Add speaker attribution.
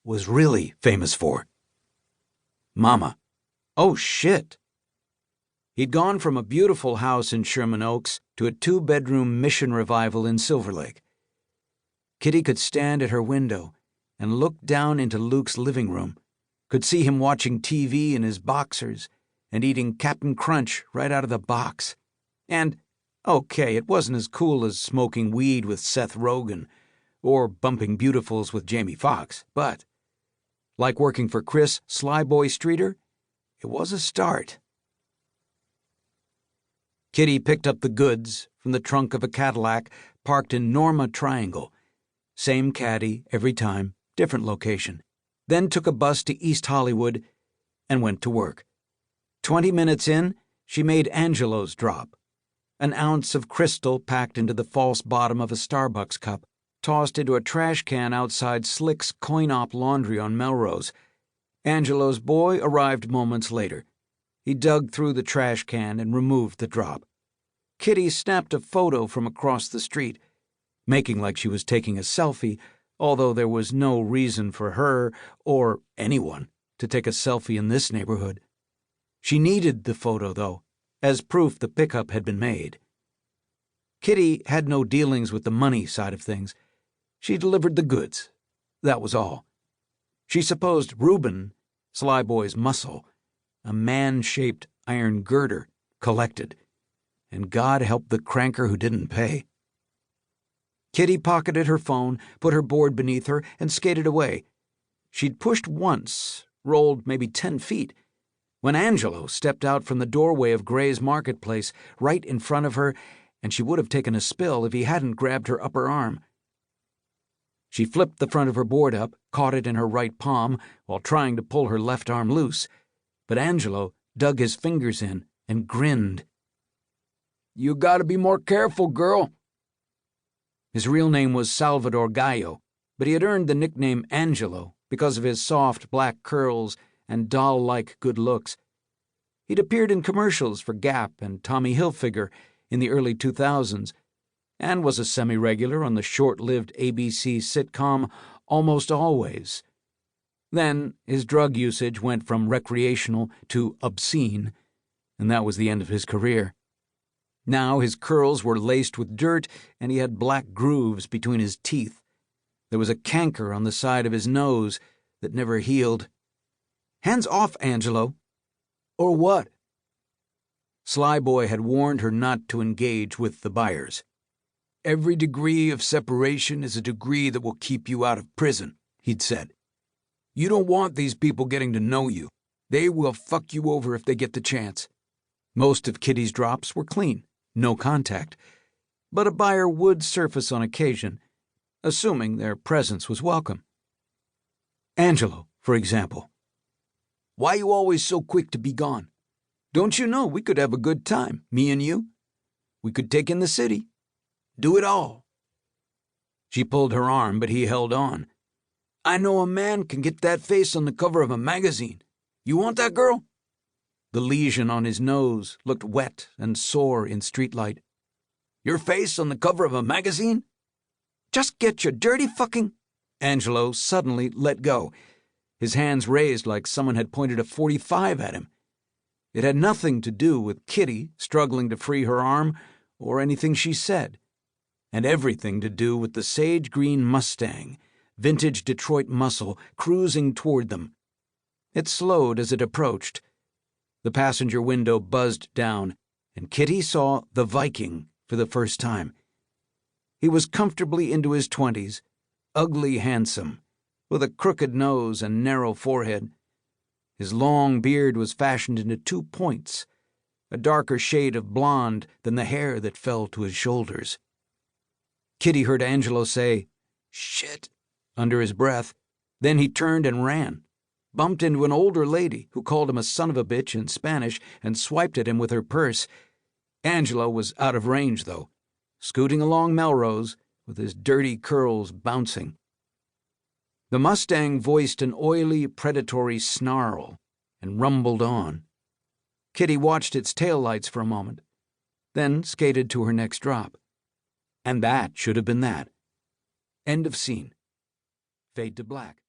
Speaker 1: was really famous for. Mama. Oh, shit. He'd gone from a beautiful house in Sherman Oaks to a 2-bedroom mission revival in Silver Lake. Kitty could stand at her window and look down into Luke's living room, could see him watching TV in his boxers and eating Captain Crunch right out of the box. And, okay, it wasn't as cool as smoking weed with Seth Rogen or bumping beautifuls with Jamie Foxx, but, like working for Chris Slyboy Streeter, it was a start. Kitty picked up the goods from the trunk of a Cadillac parked in Norma Triangle. Same caddy every time, different location. Then took a bus to East Hollywood and went to work. 20 minutes in, she made Angelo's drop. An ounce of crystal packed into the false bottom of a Starbucks cup, tossed into a trash can outside Slick's coin-op laundry on Melrose. Angelo's boy arrived moments later. He dug through the trash can and removed the drop. Kitty snapped a photo from across the street, making like she was taking a selfie, although there was no reason for her, or anyone, to take a selfie in this neighborhood. She needed the photo, though, as proof the pickup had been made. Kitty had no dealings with the money side of things. She delivered the goods. That was all. She supposed Reuben, Slyboy's muscle, a man-shaped iron girder, collected, and God help the cranker who didn't pay. Kitty pocketed her phone, put her board beneath her, and skated away. She'd pushed once, rolled maybe 10 feet, when Angelo stepped out from the doorway of Gray's Marketplace right in front of her, and she would have taken a spill if he hadn't grabbed her upper arm. She flipped the front of her board up, caught it in her right palm while trying to pull her left arm loose, but Angelo dug his fingers in and grinned. "You gotta be more careful, girl." His real name was Salvador Gallo, but he had earned the nickname Angelo because of his soft black curls and doll-like good looks. He'd appeared in commercials for Gap and Tommy Hilfiger in the early 2000s, and was a semi-regular on the short-lived ABC sitcom Almost Always. Then his drug usage went from recreational to obscene, and that was the end of his career. Now his curls were laced with dirt, and he had black grooves between his teeth. There was a canker on the side of his nose that never healed. "Hands off, Angelo." "Or what?" Slyboy had warned her not to engage with the buyers. "Every degree of separation is a degree that will keep you out of prison," he'd said. "You don't want these people getting to know you. They will fuck you over if they get the chance." Most of Kitty's drops were clean, no contact, but a buyer would surface on occasion, assuming their presence was welcome. Angelo, for example. "Why you always so quick to be gone? Don't you know we could have a good time, me and you? We could take in the city. Do it all." She pulled her arm, but he held on. "I know a man can get that face on the cover of a magazine. You want that, girl?" The lesion on his nose looked wet and sore in streetlight. "Your face on the cover of a magazine? Just get your dirty fucking—" Angelo suddenly let go, his hands raised like someone had pointed a .45 at him. It had nothing to do with Kitty struggling to free her arm or anything she said, and everything to do with the sage-green Mustang, vintage Detroit muscle, cruising toward them. It slowed as it approached. The passenger window buzzed down, and Kitty saw the Viking for the first time. He was comfortably into his 20s, ugly handsome, with a crooked nose and narrow forehead. His long beard was fashioned into 2 points, a darker shade of blonde than the hair that fell to his shoulders. Kitty heard Angelo say, "Shit," under his breath. Then he turned and ran, bumped into an older lady who called him a son of a bitch in Spanish and swiped at him with her purse. Angelo was out of range, though, scooting along Melrose with his dirty curls bouncing. The Mustang voiced an oily, predatory snarl and rumbled on. Kitty watched its taillights for a moment, then skated to her next drop. And that should have been that. End of scene. Fade to black.